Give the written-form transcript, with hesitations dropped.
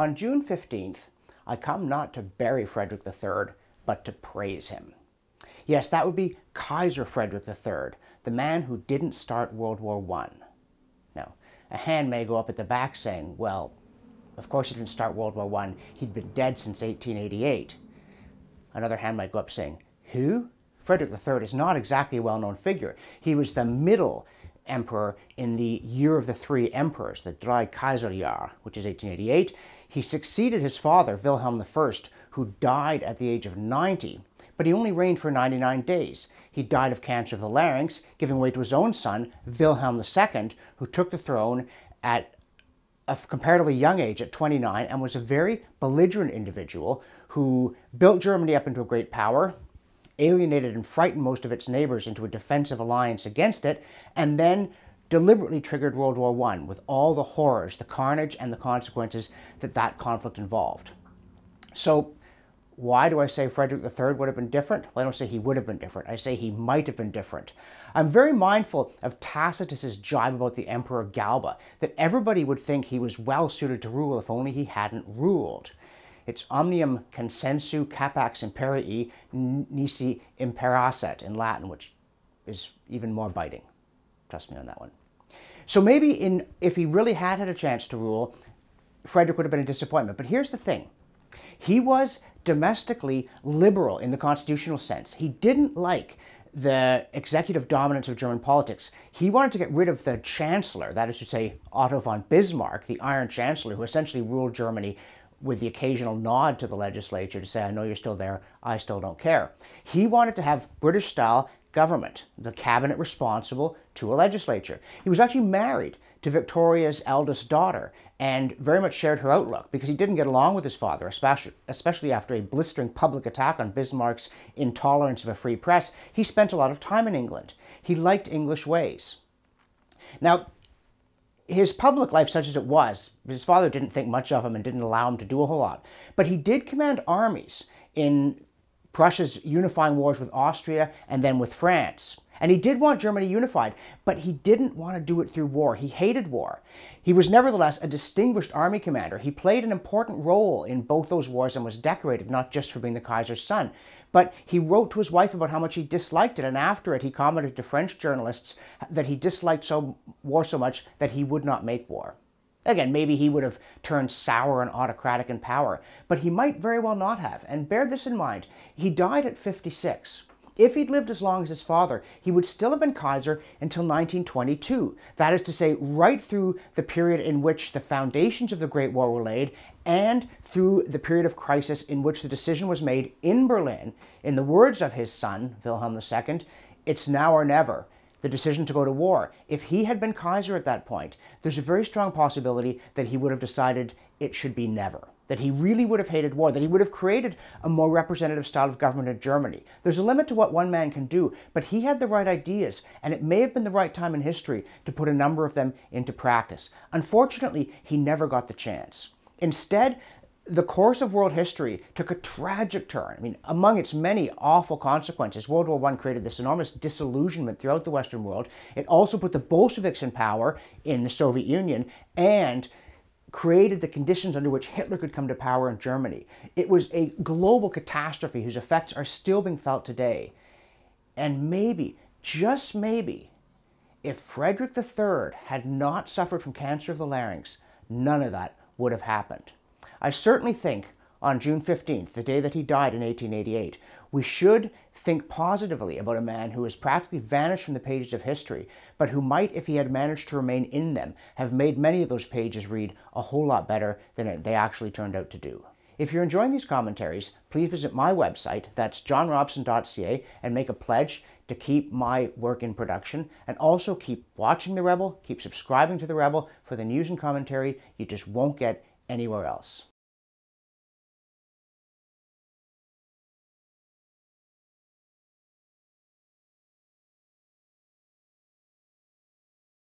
on June 15th, I come not to bury Frederick III, but to praise him. Yes, that would be Kaiser Frederick III, the man who didn't start World War I. Now, a hand may go up at the back saying, well, of course he didn't start World War I. He'd been dead since 1888. Another hand might go up saying, who? Frederick III is not exactly a well-known figure. He was the middle emperor in the Year of the Three Emperors, the Drei Kaiserjahr, which is 1888. He succeeded his father, Wilhelm I, who died at the age of 90, but he only reigned for 99 days. He died of cancer of the larynx, giving way to his own son, Wilhelm II, who took the throne at a comparatively young age, at 29, and was a very belligerent individual who built Germany up into a great power, alienated and frightened most of its neighbors into a defensive alliance against it, and then deliberately triggered World War I with all the horrors, the carnage, and the consequences that that conflict involved. So why do I say Frederick III would have been different? Well, I don't say he would have been different. I say he might have been different. I'm very mindful of Tacitus's jibe about the Emperor Galba, that everybody would think he was well suited to rule if only he hadn't ruled. It's omnium consensu capax imperii nisi imperasset in Latin, which is even more biting. Trust me on that one. So maybe if he really had had a chance to rule, Frederick would have been a disappointment. But here's the thing. He was domestically liberal in the constitutional sense. He didn't like the executive dominance of German politics. He wanted to get rid of the chancellor, that is to say Otto von Bismarck, the Iron Chancellor, who essentially ruled Germany with the occasional nod to the legislature to say, I know you're still there, I still don't care. He wanted to have British-style government, the cabinet responsible to a legislature. He was actually married to Victoria's eldest daughter and very much shared her outlook because he didn't get along with his father, especially after a blistering public attack on Bismarck's intolerance of a free press. He spent a lot of time in England. He liked English ways. Now, his public life, such as it was, his father didn't think much of him and didn't allow him to do a whole lot. But he did command armies in Prussia's unifying wars with Austria and then with France. And he did want Germany unified, but he didn't want to do it through war. He hated war. He was nevertheless a distinguished army commander. He played an important role in both those wars and was decorated, not just for being the Kaiser's son. But he wrote to his wife about how much he disliked it, and after it he commented to French journalists that he disliked war so much that he would not make war. Again, maybe he would have turned sour and autocratic in power, but he might very well not have. And bear this in mind, he died at 56. If he'd lived as long as his father, he would still have been Kaiser until 1922. That is to say, right through the period in which the foundations of the Great War were laid and through the period of crisis in which the decision was made in Berlin, in the words of his son, Wilhelm II, it's now or never, the decision to go to war. If he had been Kaiser at that point, there's a very strong possibility that he would have decided it should be never, that he really would have hated war, that he would have created a more representative style of government in Germany. There's a limit to what one man can do, but he had the right ideas, and it may have been the right time in history to put a number of them into practice. Unfortunately, he never got the chance. Instead, the course of world history took a tragic turn. I mean, among its many awful consequences, World War I created this enormous disillusionment throughout the Western world. It also put the Bolsheviks in power in the Soviet Union and created the conditions under which Hitler could come to power in Germany. It was a global catastrophe whose effects are still being felt today. And maybe, just maybe, if Frederick III had not suffered from cancer of the larynx, none of that would have happened. I certainly think on June 15th, the day that he died in 1888, we should think positively about a man who has practically vanished from the pages of history, but who might, if he had managed to remain in them, have made many of those pages read a whole lot better than they actually turned out to do. If you're enjoying these commentaries, please visit my website, that's johnrobson.ca, and make a pledge to keep my work in production, and also keep watching The Rebel, keep subscribing to The Rebel for the news and commentary you just won't get anywhere else.